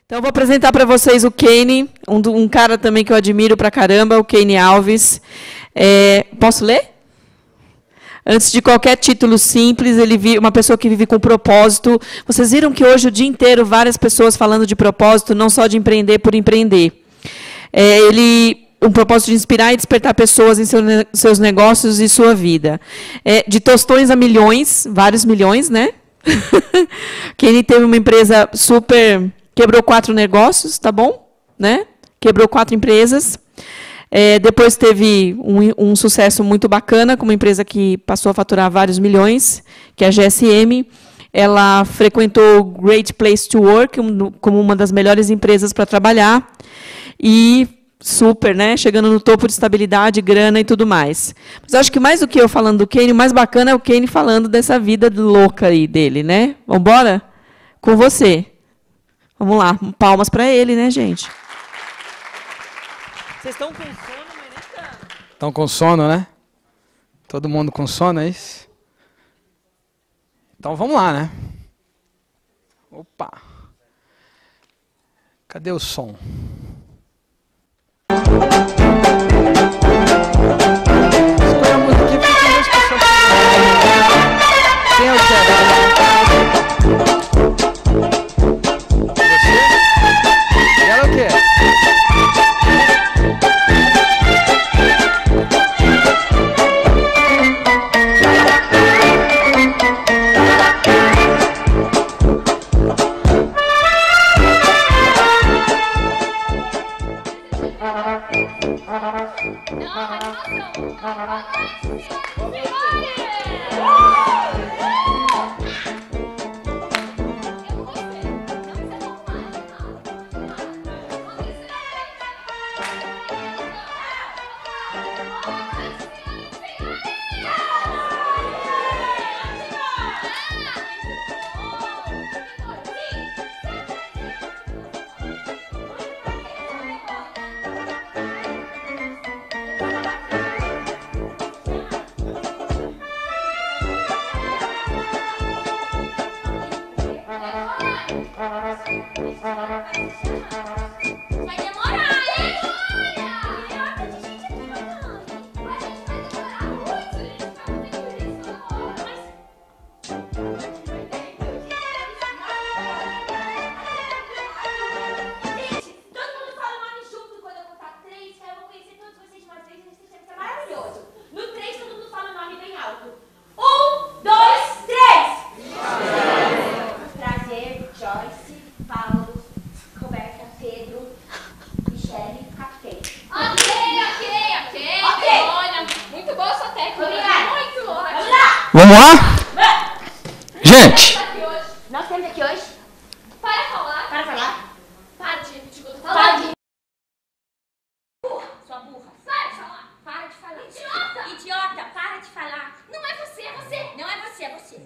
Então, eu vou apresentar para vocês o Kane, um cara também que eu admiro pra caramba, o Kane Alves. Posso ler? Antes de qualquer título simples, ele uma pessoa que vive com propósito. Vocês viram que hoje, o dia inteiro, várias pessoas falando de propósito, não só de empreender por empreender. Um propósito de inspirar e despertar pessoas em seus negócios e sua vida. De tostões a milhões, vários milhões, né? Kane teve uma empresa super... Quebrou 4 negócios, tá bom? Né? Quebrou 4 empresas. Depois teve um sucesso muito bacana, com uma empresa que passou a faturar vários milhões, que é a GSM. Ela frequentou o Great Place to Work, como uma das melhores empresas para trabalhar. E super, né? Chegando no topo de estabilidade, grana e tudo mais. Mas acho que mais do que eu falando do Kane, o mais bacana é o Kane falando dessa vida louca aí dele, né? Vamos embora? Com você. Vamos lá, palmas para ele, né, gente? Vocês estão com sono, mas nem tanto. Estão com sono, né? Todo mundo com sono, é isso? Então vamos lá, né? Opa! Cadê o som? Escolha a música aqui porque tem 2 pessoas. Quem é o chefe? Vai demorar, hein? Vamos lá? Gente! Nós temos aqui hoje. Para falar. Para falar. Para de falar. Para de... Burra, sua burra. Para de falar. Para de falar. Idiota. Idiota, para de falar. Não é você, é você. Não é você, é você.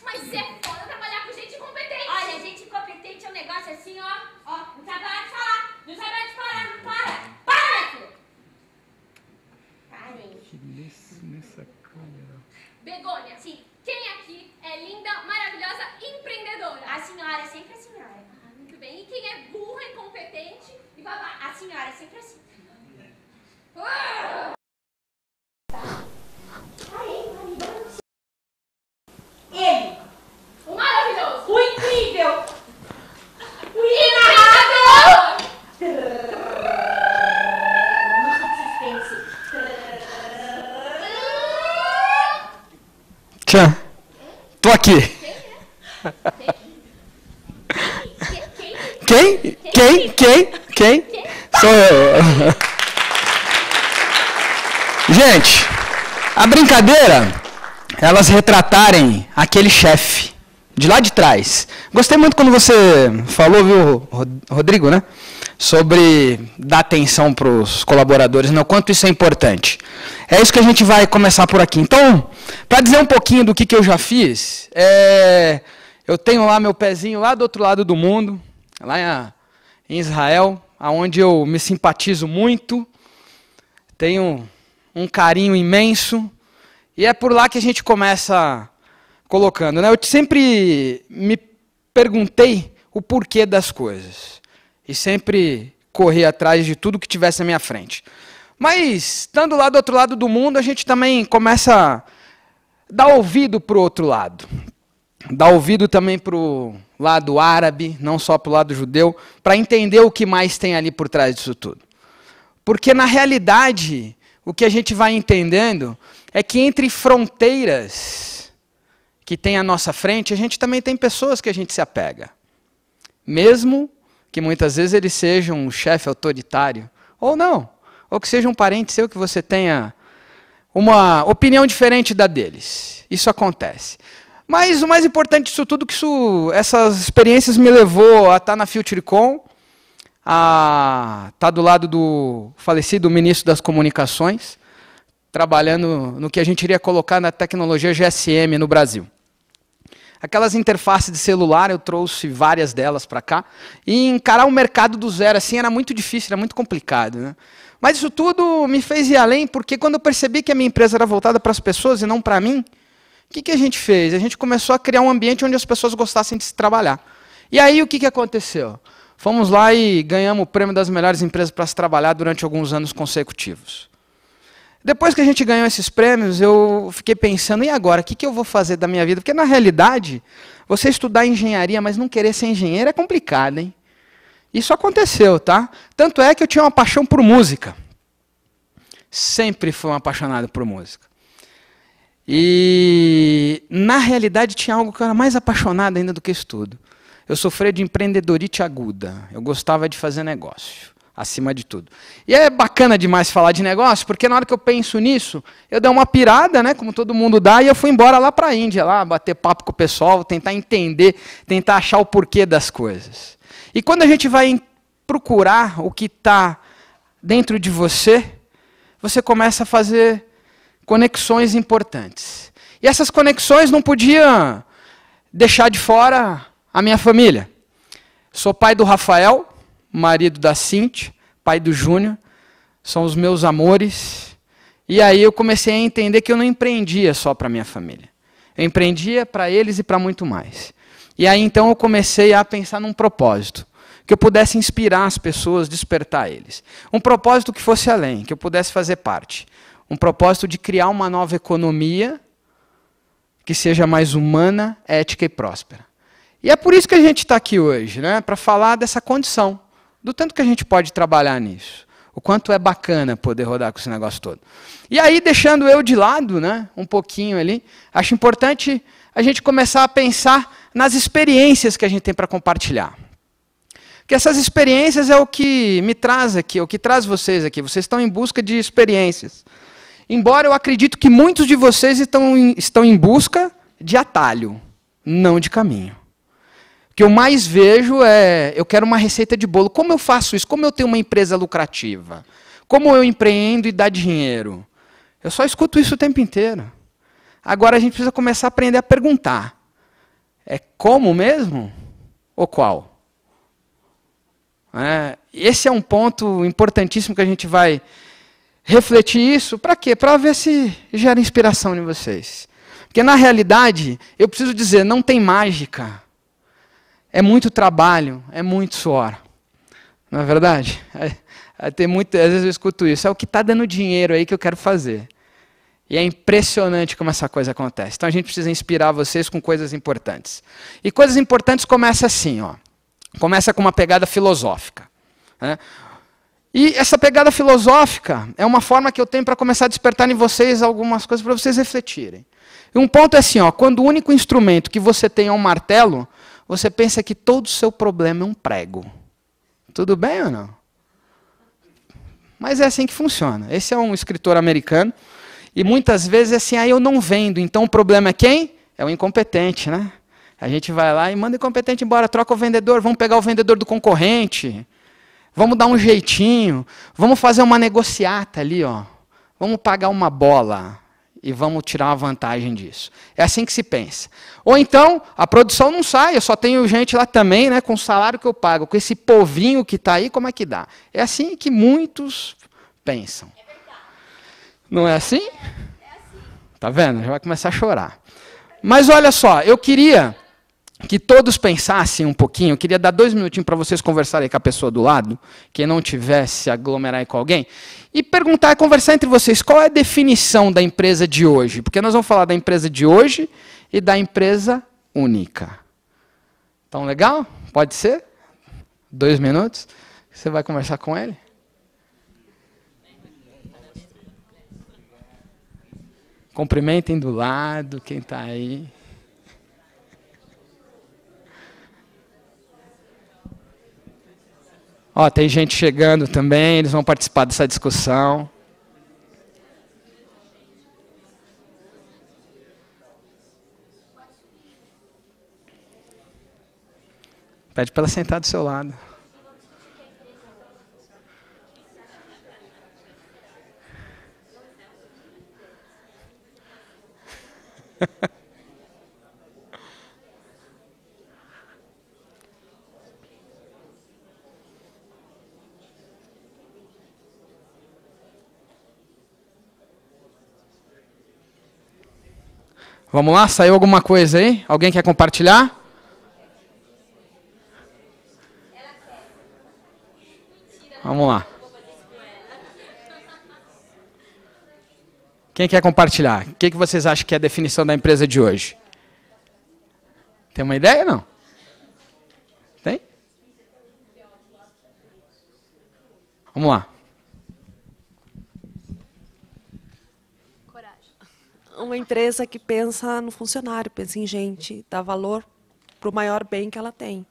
Mas é foda trabalhar com gente incompetente. Olha, gente incompetente é um negócio assim, ó. Ó, não sabe parar de falar. Não sabe parar de parar. Não para. Para, filho. Parem. Nessa câmera. Begônia, sim. Quem aqui é linda, maravilhosa, empreendedora? A senhora, sempre a senhora. Ah, muito bem. E quem é burra, incompetente e babá? A senhora, sempre assim. Ele, o maravilhoso, o incrível, o inarrável. Tchã, tô aqui. Quem? Sou eu. Gente, a brincadeira, elas retratarem aquele chefe de lá de trás. Gostei muito quando você falou, viu, Rodrigo, né? Sobre dar atenção para os colaboradores, né? O quanto isso é importante. É isso que a gente vai começar por aqui. Então, para dizer um pouquinho do que eu já fiz, eu tenho lá meu pezinho lá do outro lado do mundo, lá em Israel, onde eu me simpatizo muito, tenho um carinho imenso, e é por lá que a gente começa colocando, né? Eu sempre me perguntei o porquê das coisas, e sempre corri atrás de tudo que tivesse à minha frente. Mas, estando lá do outro lado do mundo, a gente também começa a dar ouvido para o outro lado. Dar ouvido também para o lado árabe, não só para o lado judeu, para entender o que mais tem ali por trás disso tudo. Porque, na realidade, o que a gente vai entendendo é que entre fronteiras que tem à nossa frente, a gente também tem pessoas que a gente se apega. Mesmo que muitas vezes eles sejam um chefe autoritário, ou não, ou que seja um parente seu que você tenha uma opinião diferente da deles. Isso acontece. Mas o mais importante disso tudo, essas experiências me levou a estar na FutureCon, a estar do lado do falecido ministro das Comunicações, trabalhando no que a gente iria colocar na tecnologia GSM no Brasil. Aquelas interfaces de celular, eu trouxe várias delas para cá, e encarar o mercado do zero assim era muito difícil, era muito complicado, né? Mas isso tudo me fez ir além, porque quando eu percebi que a minha empresa era voltada para as pessoas e não para mim, o que a gente fez? A gente começou a criar um ambiente onde as pessoas gostassem de se trabalhar. E aí o que aconteceu? Fomos lá e ganhamos o prêmio das melhores empresas para se trabalhar durante alguns anos consecutivos. Depois que a gente ganhou esses prêmios, eu fiquei pensando, e agora? O que eu vou fazer da minha vida? Porque, na realidade, você estudar engenharia, mas não querer ser engenheiro é complicado, hein? Isso aconteceu, tá? Tanto é que eu tinha uma paixão por música. Sempre fui um apaixonado por música. E, na realidade, tinha algo que eu era mais apaixonado ainda do que estudo. Eu sofria de empreendedorite aguda. Eu gostava de fazer negócio, acima de tudo. E é bacana demais falar de negócio, porque na hora que eu penso nisso, eu dei uma pirada, né, como todo mundo dá, e eu fui embora lá para a Índia, lá bater papo com o pessoal, tentar entender, tentar achar o porquê das coisas. E quando a gente vai procurar o que está dentro de você, você começa a fazer conexões importantes. E essas conexões não podiam deixar de fora a minha família. Sou pai do Rafael, marido da Cintia, pai do Júnior, são os meus amores. E aí eu comecei a entender que eu não empreendia só para minha família. Eu empreendia para eles e para muito mais. E aí então eu comecei a pensar num propósito, que eu pudesse inspirar as pessoas, despertar eles. Um propósito que fosse além, que eu pudesse fazer parte. Um propósito de criar uma nova economia que seja mais humana, ética e próspera. E é por isso que a gente está aqui hoje, né? Para falar dessa condição, do tanto que a gente pode trabalhar nisso, o quanto é bacana poder rodar com esse negócio todo. E aí, deixando eu de lado, né, um pouquinho ali, acho importante a gente começar a pensar nas experiências que a gente tem para compartilhar. Porque essas experiências é o que me traz aqui, é o que traz vocês aqui. Vocês estão em busca de experiências. Embora eu acredito que muitos de vocês estão em busca de atalho, não de caminho. O que eu mais vejo é, eu quero uma receita de bolo. Como eu faço isso? Como eu tenho uma empresa lucrativa? Como eu empreendo e dá dinheiro? Eu só escuto isso o tempo inteiro. Agora a gente precisa começar a aprender a perguntar. É como mesmo? Ou qual? Esse é um ponto importantíssimo que a gente vai refletir isso. Para quê? Para ver se gera inspiração em vocês. Porque, na realidade, eu preciso dizer, não tem mágica. É muito trabalho, é muito suor. Não é verdade? Às vezes eu escuto isso. É o que está dando dinheiro aí que eu quero fazer. E é impressionante como essa coisa acontece. Então a gente precisa inspirar vocês com coisas importantes. E coisas importantes começam assim, ó. Começa com uma pegada filosófica, né? E essa pegada filosófica é uma forma que eu tenho para começar a despertar em vocês algumas coisas para vocês refletirem. E um ponto é assim, ó, quando o único instrumento que você tem é um martelo, você pensa que todo o seu problema é um prego. Tudo bem ou não? Mas é assim que funciona. Esse é um escritor americano, e muitas vezes é assim, eu não vendo, então o problema é quem? É o incompetente, né? A gente vai lá e manda o incompetente embora, troca o vendedor, vamos pegar o vendedor do concorrente, vamos dar um jeitinho, vamos fazer uma negociata ali, ó. Vamos pagar uma bola. e vamos tirar uma vantagem disso. É assim que se pensa. Ou então, a produção não sai, eu só tenho gente lá também, né, com o salário que eu pago, com esse povinho que está aí, como é que dá? É assim que muitos pensam. Não é assim? Tá vendo? Já vai começar a chorar. Mas olha só, eu queria que todos pensassem um pouquinho, eu queria dar 2 minutinhos para vocês conversarem com a pessoa do lado, quem não tivesse aglomerar aí com alguém, e perguntar e conversar entre vocês qual é a definição da empresa de hoje. Porque nós vamos falar da empresa de hoje e da empresa única. Então, legal? Pode ser? 2 minutos? Você vai conversar com ele? Cumprimentem do lado, quem está aí. Ó, tem gente chegando também, eles vão participar dessa discussão. Pede para ela sentar do seu lado. Vamos lá? Saiu alguma coisa aí? Alguém quer compartilhar? Vamos lá. Quem quer compartilhar? O que vocês acham que é a definição da empresa de hoje? Tem uma ideia, não? Tem? Vamos lá. Uma empresa que pensa no funcionário, pensa em gente, dá valor para o maior bem que ela tem.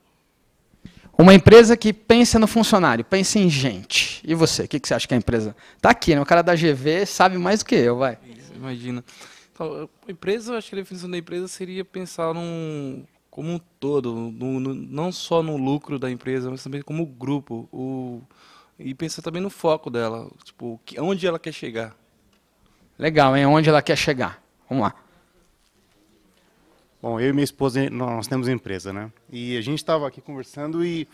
Uma empresa que pensa no funcionário, pensa em gente. E você, o que você acha que a empresa... Está aqui, né? O cara da GV sabe mais do que eu, vai. Imagina. Então, a empresa, eu acho que a definição da empresa seria pensar como um todo, não só no lucro da empresa, mas também como grupo. E pensar também no foco dela, tipo, onde ela quer chegar. Legal, hein? Onde ela quer chegar. Vamos lá. Bom, eu e minha esposa, nós temos empresa, né? E a gente estava aqui conversando e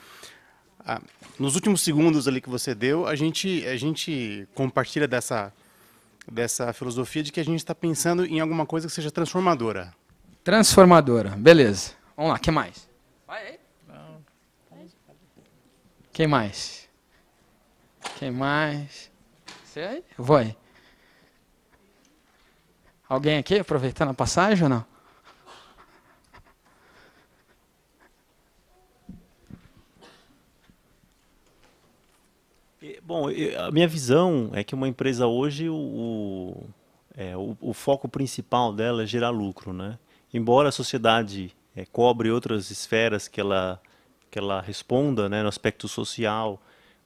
nos últimos segundos ali que você deu, a gente compartilha dessa filosofia de que a gente está pensando em alguma coisa que seja transformadora. Transformadora, beleza. Vamos lá, o que mais? Vai aí. Quem mais? Quem mais? Você aí? Eu vou aí. Alguém aqui aproveitando a passagem ou não? Bom, a minha visão é que uma empresa hoje, o foco principal dela é gerar lucro, né? Embora a sociedade cobre outras esferas que ela responda, né, no aspecto social,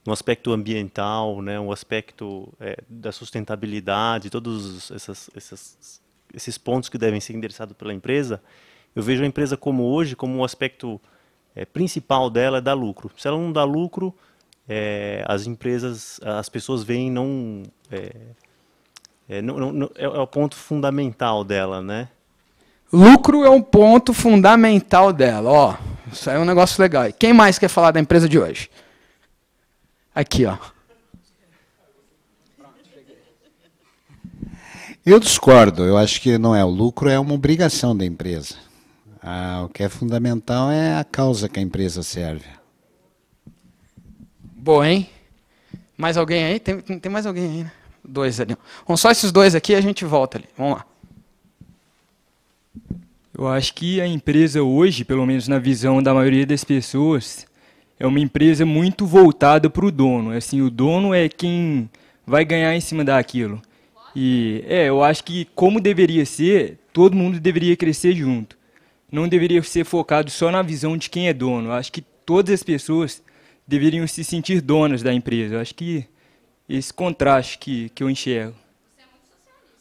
no aspecto ambiental, né, o aspecto da sustentabilidade, todos esses pontos que devem ser endereçados pela empresa, eu vejo a empresa como hoje, como um aspecto principal dela é dar lucro. Se ela não dá lucro, as pessoas veem é o ponto fundamental dela, né? Lucro é um ponto fundamental dela. Ó, isso aí é um negócio legal. Quem mais quer falar da empresa de hoje? Aqui, ó. Eu discordo. Eu acho que não é o lucro, é uma obrigação da empresa. O que é fundamental é a causa que a empresa serve. Boa, hein? Mais alguém aí? Tem mais alguém aí, né? 2 ali. Vamos só esses 2 aqui e a gente volta ali. Vamos lá. Eu acho que a empresa hoje, pelo menos na visão da maioria das pessoas, é uma empresa muito voltada para o dono. Assim, o dono é quem vai ganhar em cima daquilo. E eu acho que como deveria ser, todo mundo deveria crescer junto. Não deveria ser focado só na visão de quem é dono. Eu acho que todas as pessoas deveriam se sentir donas da empresa. Eu acho que esse contraste que eu enxergo. Você é muito socialista.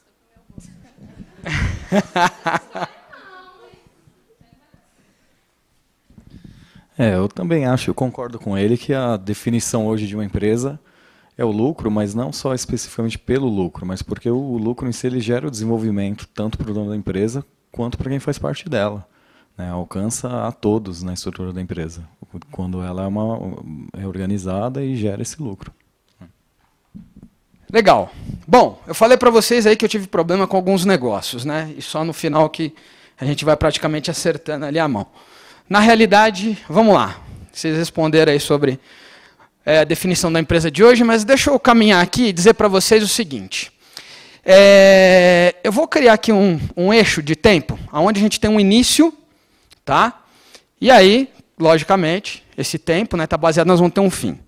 Eu também acho, eu concordo com ele que a definição hoje de uma empresa é o lucro, mas não só especificamente pelo lucro, mas porque o lucro em si ele gera o desenvolvimento tanto para o dono da empresa quanto para quem faz parte dela. Né? Alcança a todos na estrutura da empresa, quando ela é organizada e gera esse lucro. Legal. Bom, eu falei para vocês aí que eu tive problema com alguns negócios, né? E só no final que a gente vai praticamente acertando ali a mão. Na realidade, vamos lá. Vocês responderam aí sobre a definição da empresa de hoje, mas deixa eu caminhar aqui e dizer para vocês o seguinte. Eu vou criar aqui um eixo de tempo, onde a gente tem um início, tá? E aí, logicamente, esse tempo está baseado, nós vamos ter um fim.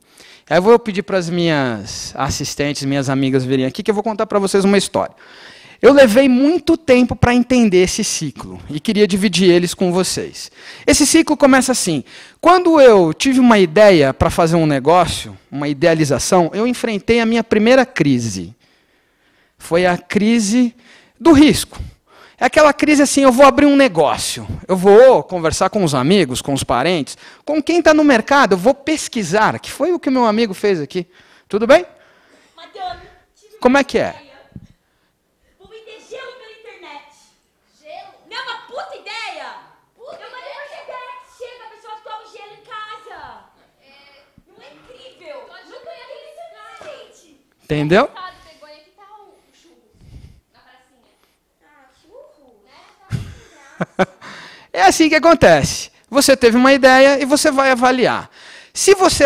Aí eu vou pedir para as minhas assistentes, minhas amigas virem aqui, que eu vou contar para vocês uma história. Eu levei muito tempo para entender esse ciclo e queria dividir eles com vocês. Esse ciclo começa assim. Quando eu tive uma ideia para fazer um negócio, uma idealização, eu enfrentei a minha primeira crise. Foi a crise do risco. É aquela crise assim, eu vou abrir um negócio, eu vou conversar com os amigos, com os parentes, com quem está no mercado, eu vou pesquisar, que foi o que meu amigo fez aqui. Tudo bem? Madame, como é que é? Vou vender gelo pela internet. Gelo? Não é uma puta ideia? Puta ideia? Uma ideia que chega, a pessoa toma gelo em casa. Não é incrível? Não conheço isso, gente. Entendeu? É assim que acontece. Você teve uma ideia e você vai avaliar. Se você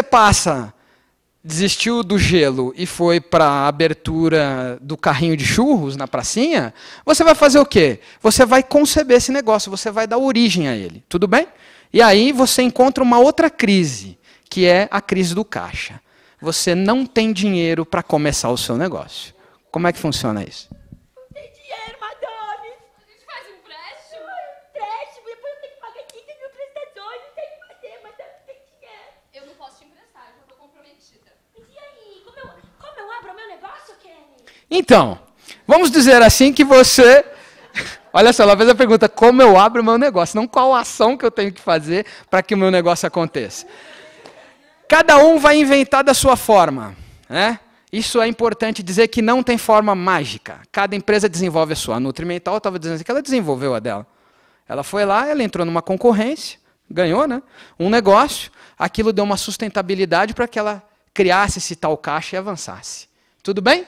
desistiu do gelo e foi para a abertura do carrinho de churros na pracinha, você vai fazer o quê? Você vai conceber esse negócio, você vai dar origem a ele. Tudo bem? E aí você encontra uma outra crise, que é a crise do caixa. Você não tem dinheiro para começar o seu negócio. Como é que funciona isso? Então, vamos dizer assim que você... Olha só, ela fez a pergunta, como eu abro o meu negócio? Não qual ação que eu tenho que fazer para que o meu negócio aconteça. Cada um vai inventar da sua forma. Né? Isso é importante dizer que não tem forma mágica. Cada empresa desenvolve a sua. A Nutrimental estava dizendo que ela desenvolveu a dela. Ela foi lá, ela entrou numa concorrência, ganhou, né? Um negócio, aquilo deu uma sustentabilidade para que ela criasse esse tal caixa e avançasse. Tudo bem?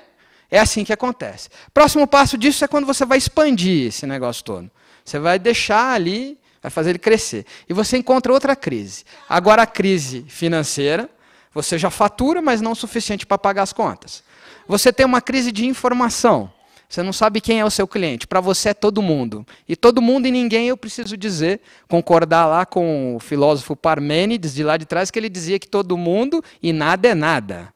É assim que acontece. Próximo passo disso é quando você vai expandir esse negócio todo. Você vai deixar ali, vai fazer ele crescer. E você encontra outra crise. Agora a crise financeira, você já fatura, mas não o suficiente para pagar as contas. Você tem uma crise de informação. Você não sabe quem é o seu cliente. Para você é todo mundo. E todo mundo e ninguém, eu preciso dizer, concordar lá com o filósofo Parmênides, de lá de trás, que ele dizia que todo mundo e nada é nada.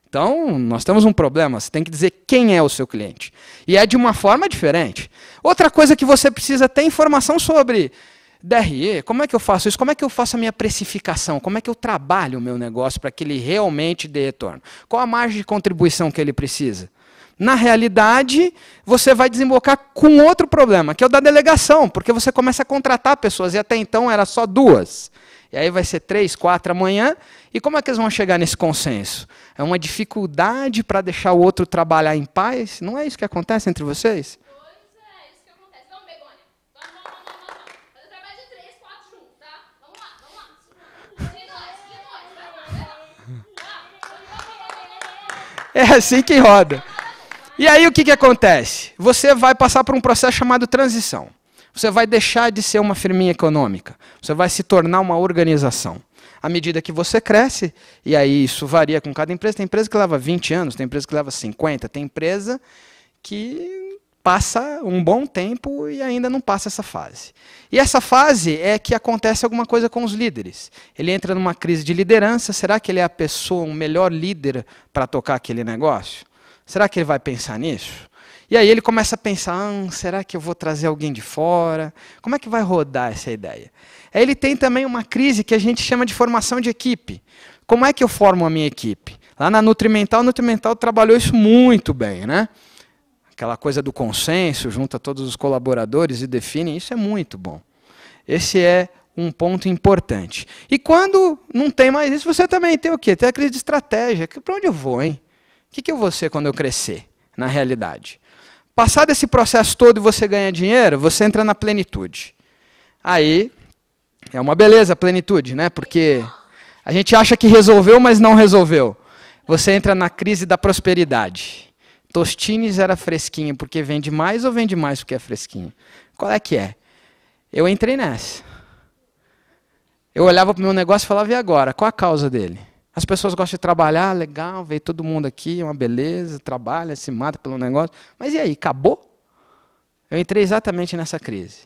Então, nós temos um problema, você tem que dizer quem é o seu cliente. E é de uma forma diferente. Outra coisa que você precisa ter informação sobre DRE, como é que eu faço isso? Como é que eu faço a minha precificação? Como é que eu trabalho o meu negócio para que ele realmente dê retorno? Qual a margem de contribuição que ele precisa? Na realidade, você vai desembocar com outro problema, que é o da delegação, porque você começa a contratar pessoas, e até então era só 2. E aí vai ser 3, 4 amanhã. E como é que eles vão chegar nesse consenso? É uma dificuldade para deixar o outro trabalhar em paz? Não é isso que acontece entre vocês? Pois é, isso que acontece. Vamos, Begônia. Vamos. Fazer trabalho de 3, 4 juntos, tá? Vamos lá. É assim que roda. E aí o que acontece? Você vai passar por um processo chamado transição. Você vai deixar de ser uma firminha econômica. Você vai se tornar uma organização. À medida que você cresce, e aí isso varia com cada empresa, tem empresa que leva 20 anos, tem empresa que leva 50, tem empresa que passa um bom tempo e ainda não passa essa fase. E essa fase é que acontece alguma coisa com os líderes. Ele entra numa crise de liderança, será que ele é a pessoa, o melhor líder para tocar aquele negócio? Será que ele vai pensar nisso? E aí ele começa a pensar, será que eu vou trazer alguém de fora? Como é que vai rodar essa ideia? Aí ele tem também uma crise que a gente chama de formação de equipe. Como é que eu formo a minha equipe? Lá na Nutrimental, a Nutrimental trabalhou isso muito bem, né? Aquela coisa do consenso, junta todos os colaboradores e define, isso é muito bom. Esse é um ponto importante. E quando não tem mais isso, você também tem o quê? Tem a crise de estratégia. Para onde eu vou, hein? que eu vou ser quando eu crescer, na realidade? Passado esse processo todo e você ganha dinheiro, você entra na plenitude. Aí, é uma beleza a plenitude, né? Porque a gente acha que resolveu, mas não resolveu. Você entra na crise da prosperidade. Tostines era fresquinho porque vende mais ou vende mais porque é fresquinho? Qual é que é? Eu entrei nessa. Eu olhava para o meu negócio e falava, e agora? Qual a causa dele? As pessoas gostam de trabalhar, legal, veio todo mundo aqui, é uma beleza, trabalha, se mata pelo negócio. Mas e aí, acabou? Eu entrei exatamente nessa crise.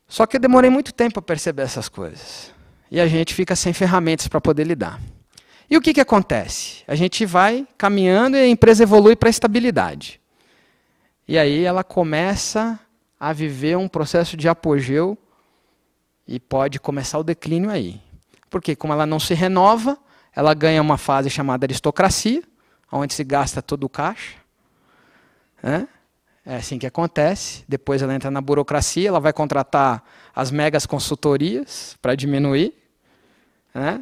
Só que eu demorei muito tempo para perceber essas coisas. E a gente fica sem ferramentas para poder lidar. E o que acontece? A gente vai caminhando e a empresa evolui para a estabilidade. E aí ela começa a viver um processo de apogeu e pode começar o declínio aí. Porque como ela não se renova, ela ganha uma fase chamada aristocracia, onde se gasta todo o caixa. É assim que acontece. Depois ela entra na burocracia, ela vai contratar as megas consultorias para diminuir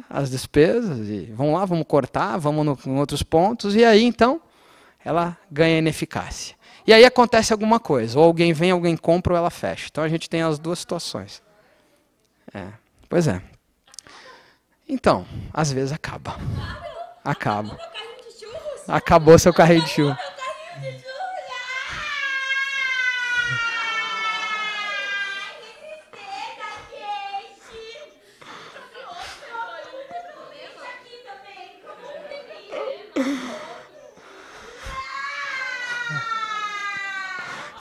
as despesas. E vamos lá, vamos cortar, vamos em outros pontos. E aí, então, ela ganha ineficácia. E aí acontece alguma coisa. Ou alguém vem, alguém compra, ou ela fecha. Então a gente tem as duas situações. Pois é. Então, às vezes acaba. Acaba. Acabou seu carrinho de churros.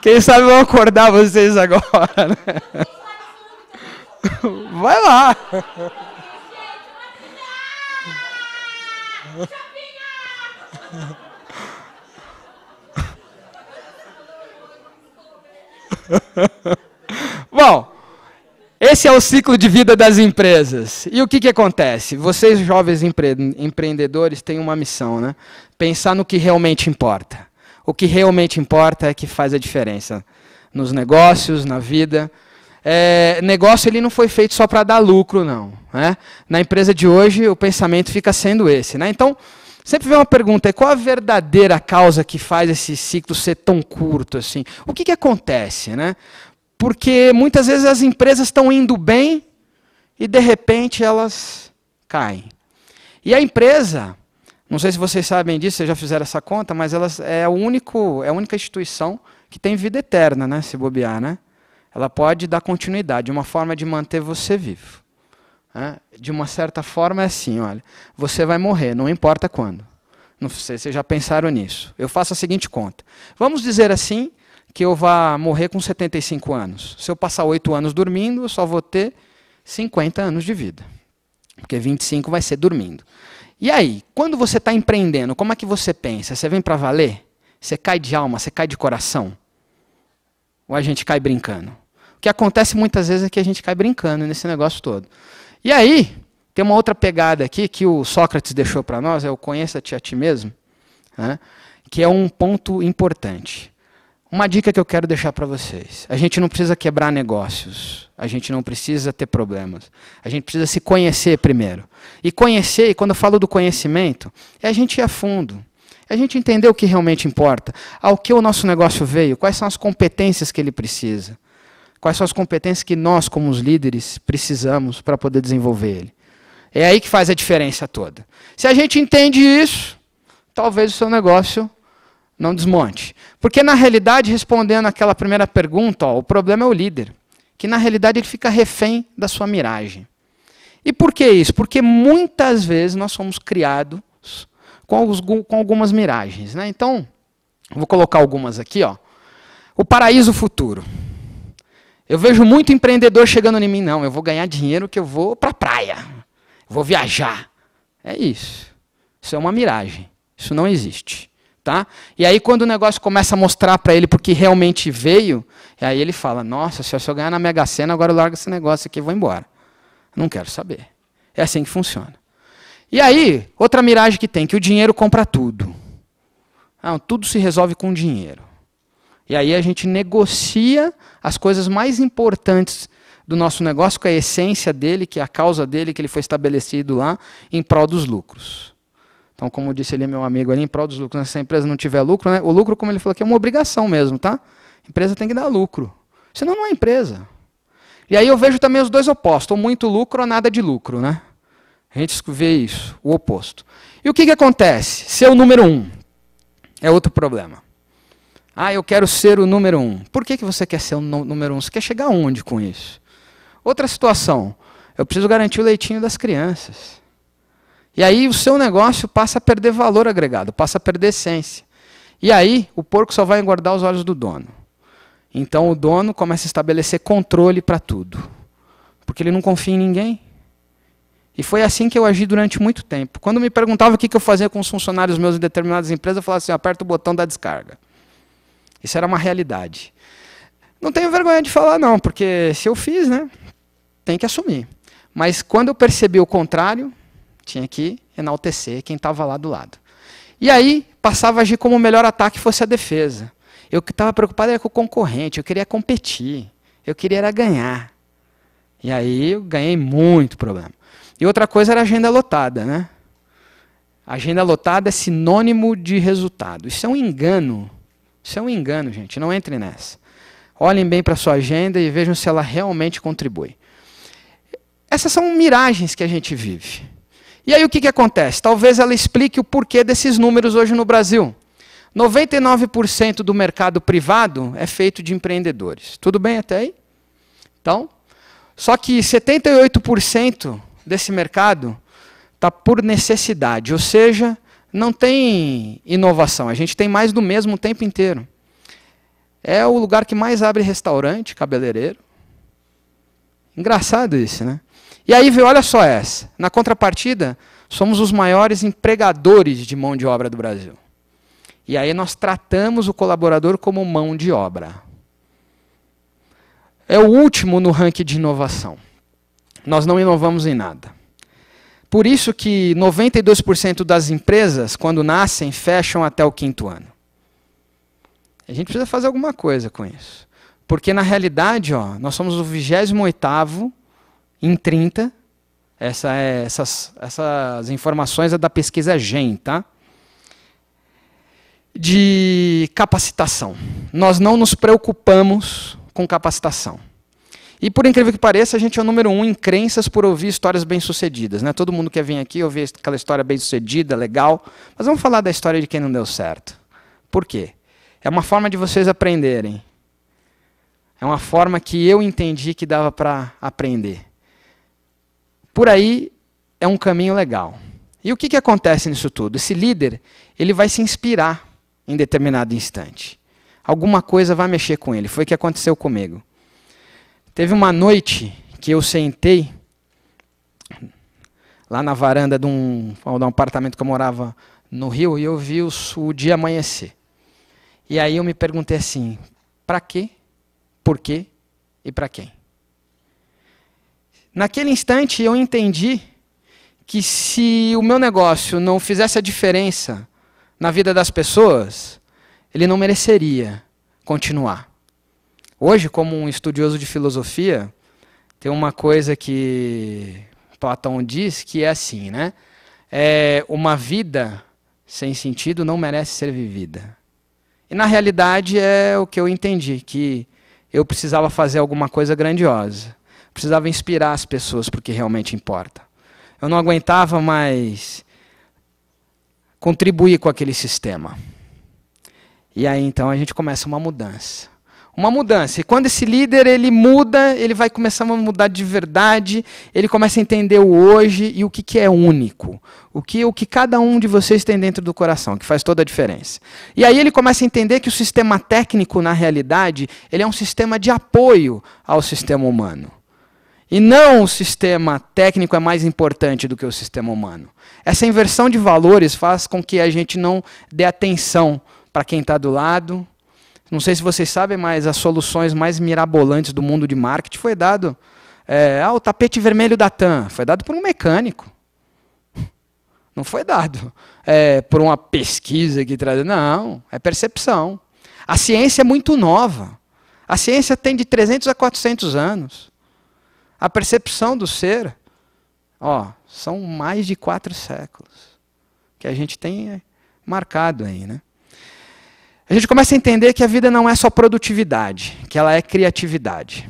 Quem sabe vão acordar vocês agora, né? Vai lá. Bom, esse é o ciclo de vida das empresas. E o que acontece? Vocês, jovens empreendedores, têm uma missão, né? Pensar no que realmente importa. O que realmente importa é que faz a diferença nos negócios, na vida. Negócio ele não foi feito só para dar lucro, não. Né? Na empresa de hoje, o pensamento fica sendo esse. Né? Então, sempre vem uma pergunta, qual a verdadeira causa que faz esse ciclo ser tão curto assim? O que acontece? Né? Porque muitas vezes as empresas estão indo bem e, de repente, elas caem. E a empresa, não sei se vocês sabem disso, vocês já fizeram essa conta, mas elas é a única instituição que tem vida eterna, né, se bobear. Né? Ela pode dar continuidade, uma forma de manter você vivo. Né? De uma certa forma é assim, olha, você vai morrer, não importa quando. Não sei se vocês já pensaram nisso. Eu faço a seguinte conta. Vamos dizer assim, que eu vá morrer com 75 anos. Se eu passar 8 anos dormindo, eu só vou ter 50 anos de vida. Porque 25 vai ser dormindo. E aí, quando você está empreendendo, como é que você pensa? Você vem para valer? Você cai de alma, você cai de coração? Ou a gente cai brincando? O que acontece muitas vezes é que a gente cai brincando nesse negócio todo. E aí, tem uma outra pegada aqui que o Sócrates deixou para nós, é o conheça-te a ti mesmo, né? Que é um ponto importante. Uma dica que eu quero deixar para vocês. A gente não precisa quebrar negócios. A gente não precisa ter problemas. A gente precisa se conhecer primeiro. E conhecer, e quando eu falo do conhecimento, é a gente ir a fundo. É a gente entender o que realmente importa. Ao que o nosso negócio veio, quais são as competências que ele precisa. Quais são as competências que nós, como os líderes, precisamos para poder desenvolver ele. É aí que faz a diferença toda. Se a gente entende isso, talvez o seu negócio não desmonte. Porque, na realidade, respondendo aquela primeira pergunta, o problema é o líder. Que, na realidade, ele fica refém da sua miragem. E por que isso? Porque, muitas vezes, nós somos criados com algumas miragens. Né? Então, vou colocar algumas aqui. O paraíso futuro. Eu vejo muito empreendedor chegando em mim. Não, eu vou ganhar dinheiro que eu vou para a praia. Eu vou viajar. É isso. Isso é uma miragem. Isso não existe. Tá? E aí quando o negócio começa a mostrar para ele porque realmente veio, aí ele fala, nossa, se eu ganhar na Mega Sena, agora eu largo esse negócio aqui e vou embora. Não quero saber. É assim que funciona. E aí, outra miragem que tem, que o dinheiro compra tudo. Tudo se resolve com dinheiro. E aí a gente negocia as coisas mais importantes do nosso negócio, com a essência dele, que é a causa dele, que ele foi estabelecido lá, em prol dos lucros. Então, como disse ali meu amigo ali, em prol dos lucros, se a empresa não tiver lucro, né, o lucro, como ele falou aqui, é uma obrigação mesmo, tá? A empresa tem que dar lucro. Senão não é empresa. E aí eu vejo também os dois opostos, ou muito lucro ou nada de lucro, né? A gente vê isso, o oposto. E o que acontece? Ser o número 1 é outro problema. Ah, eu quero ser o número 1. Por que você quer ser o número 1? Você quer chegar aonde com isso? Outra situação, eu preciso garantir o leitinho das crianças. E aí o seu negócio passa a perder valor agregado, passa a perder essência. E aí o porco só vai engordar os olhos do dono. Então o dono começa a estabelecer controle para tudo. Porque ele não confia em ninguém. E foi assim que eu agi durante muito tempo. Quando me perguntava o que eu fazia com os funcionários meus em determinadas empresas, eu falava assim, aperta o botão da descarga. Isso era uma realidade. Não tenho vergonha de falar não, porque se eu fiz, né, tem que assumir. Mas quando eu percebi o contrário, tinha que enaltecer quem estava lá do lado. E aí passava a agir como o melhor ataque fosse a defesa. Eu que estava preocupado era com o concorrente, eu queria competir, eu queria era ganhar. E aí eu ganhei muito problema. E outra coisa era a agenda lotada, né? A agenda lotada é sinônimo de resultado. Isso é um engano. Isso é um engano, gente. Não entrem nessa. Olhem bem para a sua agenda e vejam se ela realmente contribui. Essas são miragens que a gente vive. E aí o que acontece? Talvez ela explique o porquê desses números hoje no Brasil. 99% do mercado privado é feito de empreendedores. Tudo bem até aí? Então, só que 78% desse mercado está por necessidade, ou seja, não tem inovação, a gente tem mais do mesmo o tempo inteiro. É o lugar que mais abre restaurante, cabeleireiro. Engraçado isso, né? E aí, olha só essa, na contrapartida, somos os maiores empregadores de mão de obra do Brasil. E aí nós tratamos o colaborador como mão de obra. É o último no ranking de inovação. Nós não inovamos em nada. Por isso que 92% das empresas, quando nascem, fecham até o 5º ano. A gente precisa fazer alguma coisa com isso. Porque, na realidade, ó, nós somos o 28º em 30. Essas informações é da pesquisa GEM, tá? De capacitação. Nós não nos preocupamos com capacitação. E, por incrível que pareça, a gente é o número 1 em crenças por ouvir histórias bem-sucedidas, né? Todo mundo quer vir aqui ouvir aquela história bem-sucedida, legal. Mas vamos falar da história de quem não deu certo. Por quê? É uma forma de vocês aprenderem. É uma forma que eu entendi que dava para aprender. Por aí é um caminho legal. E o que acontece nisso tudo? Esse líder, ele vai se inspirar em determinado instante. Alguma coisa vai mexer com ele. Foi o que aconteceu comigo. Teve uma noite que eu sentei lá na varanda de um apartamento que eu morava no Rio e eu vi o dia amanhecer. E aí eu me perguntei assim, para quê, por quê e para quem? Naquele instante eu entendi que se o meu negócio não fizesse a diferença na vida das pessoas, ele não mereceria continuar. Hoje, como um estudioso de filosofia, tem uma coisa que Platão diz que é assim, né? Uma vida sem sentido não merece ser vivida. E na realidade é o que eu entendi, que eu precisava fazer alguma coisa grandiosa. Precisava inspirar as pessoas porque realmente importa. Eu não aguentava mais contribuir com aquele sistema. E aí então a gente começa uma mudança. Uma mudança. E quando esse líder ele muda, ele vai começar a mudar de verdade, ele começa a entender o hoje e o que é único. O que cada um de vocês tem dentro do coração, que faz toda a diferença. E aí ele começa a entender que o sistema técnico, na realidade, ele é um sistema de apoio ao sistema humano. E não o sistema técnico é mais importante do que o sistema humano. Essa inversão de valores faz com que a gente não dê atenção para quem está do lado. Não sei se vocês sabem, mas as soluções mais mirabolantes do mundo de marketing foi dado... o tapete vermelho da TAM foi dado por um mecânico. Não foi dado por uma pesquisa que traz... Não, é percepção. A ciência é muito nova. A ciência tem de 300 a 400 anos. A percepção do ser, são mais de 4 séculos. que a gente tem marcado aí, né? A gente começa a entender que a vida não é só produtividade, que ela é criatividade.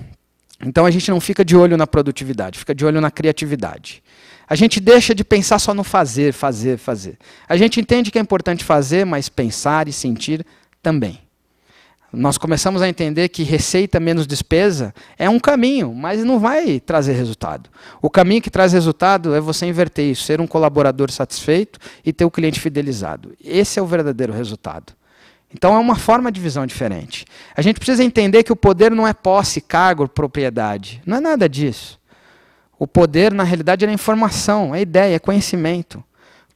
Então a gente não fica de olho na produtividade, fica de olho na criatividade. A gente deixa de pensar só no fazer, fazer, fazer. A gente entende que é importante fazer, mas pensar e sentir também. Nós começamos a entender que receita menos despesa é um caminho, mas não vai trazer resultado. O caminho que traz resultado é você inverter isso, ser um colaborador satisfeito e ter o cliente fidelizado. Esse é o verdadeiro resultado. Então é uma forma de visão diferente. A gente precisa entender que o poder não é posse, cargo, propriedade. Não é nada disso. O poder, na realidade, é informação, é ideia, é conhecimento.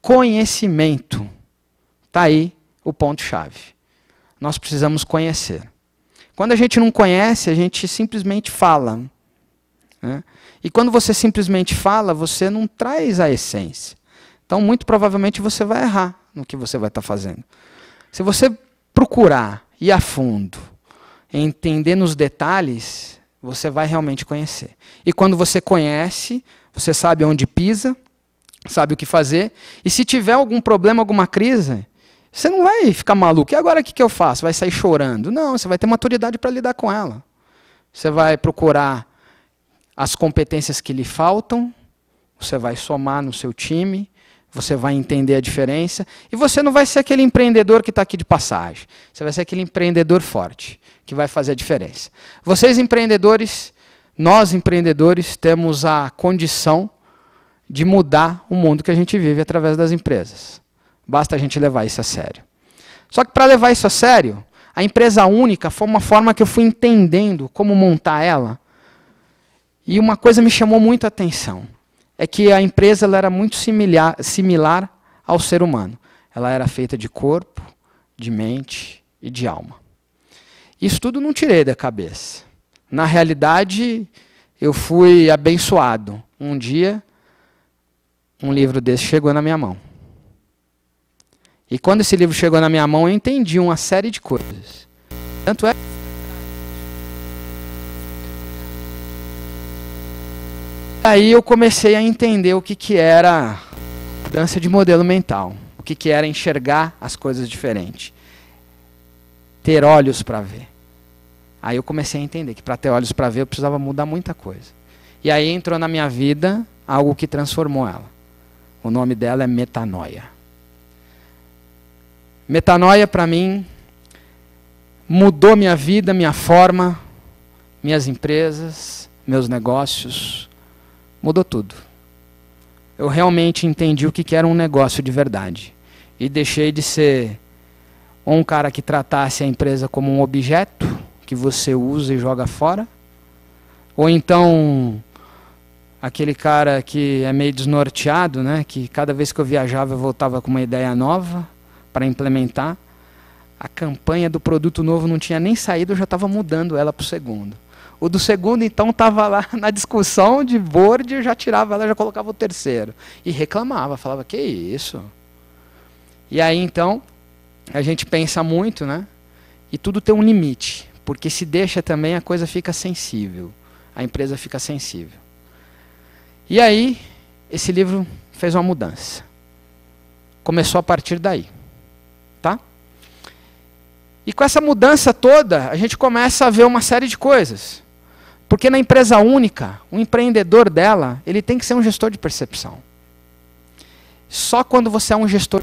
Conhecimento. Está aí o ponto-chave. Nós precisamos conhecer. Quando a gente não conhece, a gente simplesmente fala, né? E quando você simplesmente fala, você não traz a essência. Então, muito provavelmente, você vai errar no que você vai estar fazendo. Se você procurar ir a fundo, entender nos detalhes, você vai realmente conhecer. E quando você conhece, você sabe onde pisa, sabe o que fazer. E se tiver algum problema, alguma crise, você não vai ficar maluco. E agora o que eu faço? Vai sair chorando? Não, você vai ter maturidade para lidar com ela. Você vai procurar as competências que lhe faltam, você vai somar no seu time, você vai entender a diferença, e você não vai ser aquele empreendedor que está aqui de passagem. Você vai ser aquele empreendedor forte, que vai fazer a diferença. Vocês empreendedores, nós empreendedores, temos a condição de mudar o mundo que a gente vive através das empresas. Basta a gente levar isso a sério. Só que para levar isso a sério, a empresa única foi uma forma que eu fui entendendo como montar ela. E uma coisa me chamou muito a atenção. É que a empresa ela era muito similar ao ser humano. Ela era feita de corpo, de mente e de alma. Isso tudo não tirei da cabeça. Na realidade, eu fui abençoado. Um dia, um livro desse chegou na minha mão. E quando esse livro chegou na minha mão, eu entendi uma série de coisas. Tanto é... Aí eu comecei a entender o que era mudança de modelo mental. O que era enxergar as coisas diferentes. Ter olhos para ver. Aí eu comecei a entender que para ter olhos para ver eu precisava mudar muita coisa. E aí entrou na minha vida algo que transformou ela. O nome dela é metanoia. Metanoia, para mim, mudou minha vida, minha forma, minhas empresas, meus negócios, mudou tudo. Eu realmente entendi o que era um negócio de verdade. E deixei de ser um cara que tratasse a empresa como um objeto, que você usa e joga fora, ou então aquele cara que é meio desnorteado, né, que cada vez que eu viajava eu voltava com uma ideia nova, para implementar. A campanha do produto novo não tinha nem saído, eu já estava mudando ela para o segundo. O do segundo, então, estava lá na discussão de board, eu já tirava ela, já colocava o terceiro. E reclamava, falava, que isso? E aí, então, a gente pensa muito, né? E tudo tem um limite, porque se deixa também, a coisa fica sensível. A empresa fica sensível. E aí, esse livro fez uma mudança. Começou a partir daí. Tá? E com essa mudança toda, a gente começa a ver uma série de coisas. Porque na empresa única, o empreendedor dela, ele tem que ser um gestor de percepção. Só quando você é um gestor,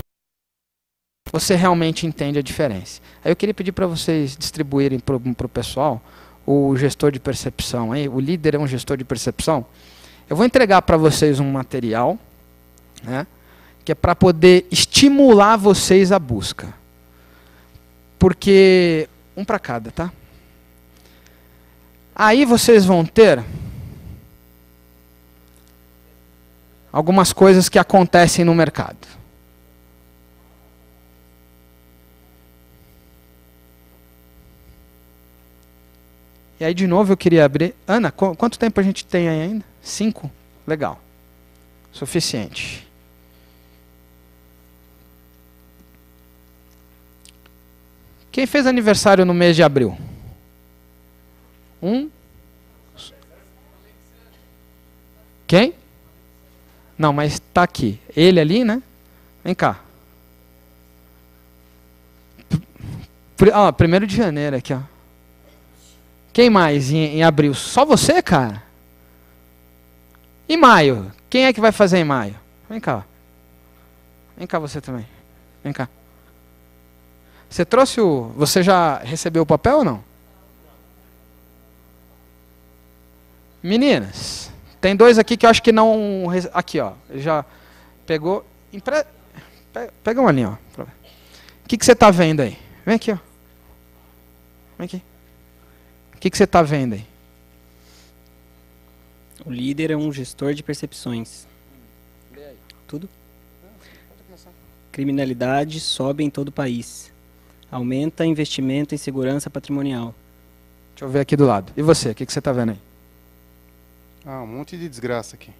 você realmente entende a diferença. Aí eu queria pedir para vocês distribuírem para o pessoal o gestor de percepção. Aí, o líder é um gestor de percepção. Eu vou entregar para vocês um material, né, que é para poder estimular vocês à busca. Porque, um para cada, tá? Aí vocês vão ter algumas coisas que acontecem no mercado. E aí, de novo, eu queria abrir... Ana, quanto tempo a gente tem aí ainda? 5? Legal. Suficiente. Quem fez aniversário no mês de abril? Quem? Não, mas está aqui. Ele ali, né? Vem cá. Ó, 1º de janeiro aqui, ó. Quem mais em abril? Só você, cara? Em maio? Quem é que vai fazer em maio? Vem cá. Ó. Vem cá você também. Vem cá. Você trouxe o... Você já recebeu o papel ou não? Meninas, tem 2 aqui que eu acho que não... Aqui, ó. Já pegou... Pega uma linha, ó. O que você está vendo aí? Vem aqui, ó. Vem aqui. O que você está vendo aí? O líder é um gestor de percepções. Tudo? Criminalidade sobe em todo o país. Aumenta investimento em segurança patrimonial. Deixa eu ver aqui do lado. E você, o que você está vendo aí? Ah, um monte de desgraça aqui.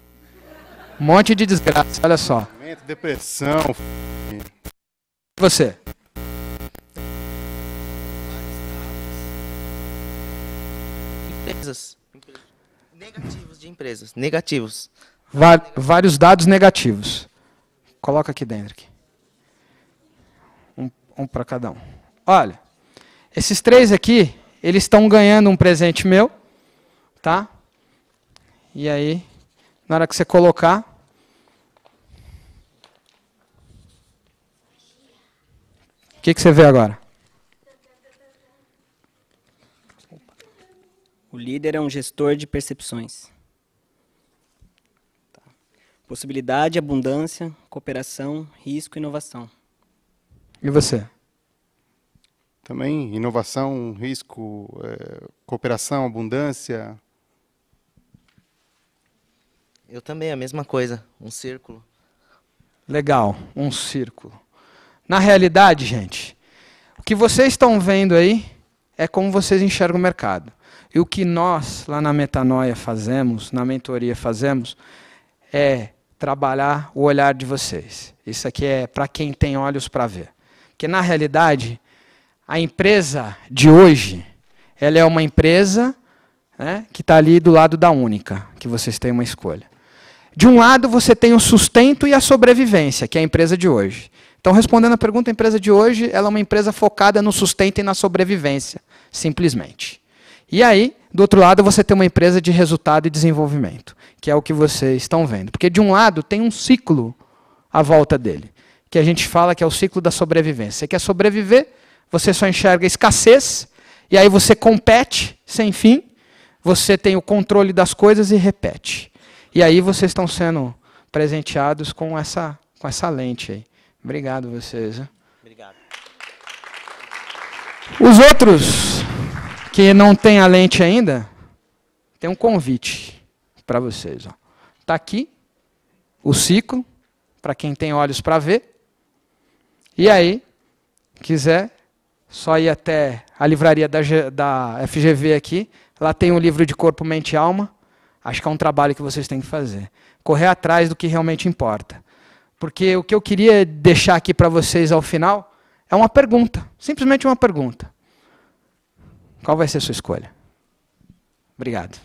Um monte de desgraça, olha só. Depressão. E você? Empresas. Negativos de empresas. Negativos. Vários dados negativos. Coloca aqui dentro. Aqui. Um para cada um. Olha, esses 3 aqui, eles estão ganhando um presente meu, tá? E aí, na hora que você colocar, o que você vê agora? O líder é um gestor de percepções. Possibilidade, abundância, cooperação, risco e inovação. E você? Também inovação, risco, cooperação, abundância. Eu também, a mesma coisa. Um círculo. Legal, um círculo. Na realidade, gente, o que vocês estão vendo aí é como vocês enxergam o mercado. E o que nós, lá na Metanoia, fazemos, na mentoria fazemos, é trabalhar o olhar de vocês. Isso aqui é para quem tem olhos para ver. Porque, na realidade, a empresa de hoje, ela é uma empresa, né, que está ali do lado da única, que vocês têm uma escolha. De um lado, você tem o sustento e a sobrevivência, que é a empresa de hoje. Então, respondendo a pergunta, a empresa de hoje ela é uma empresa focada no sustento e na sobrevivência, simplesmente. E aí, do outro lado, você tem uma empresa de resultado e desenvolvimento, que é o que vocês estão vendo. Porque, de um lado, tem um ciclo à volta dele, que a gente fala que é o ciclo da sobrevivência. Você quer sobreviver, você só enxerga escassez, e aí você compete sem fim, você tem o controle das coisas e repete. E aí vocês estão sendo presenteados com essa lente aí. Obrigado vocês. Hein? Obrigado. Os outros que não têm a lente ainda, tem um convite para vocês. Está aqui o ciclo, para quem tem olhos para ver. E aí, quiser, só ir até a livraria da FGV aqui. Lá tem um livro de Corpo, Mente e Alma. Acho que é um trabalho que vocês têm que fazer. Correr atrás do que realmente importa. Porque o que eu queria deixar aqui para vocês ao final é uma pergunta. Simplesmente uma pergunta. Qual vai ser a sua escolha? Obrigado.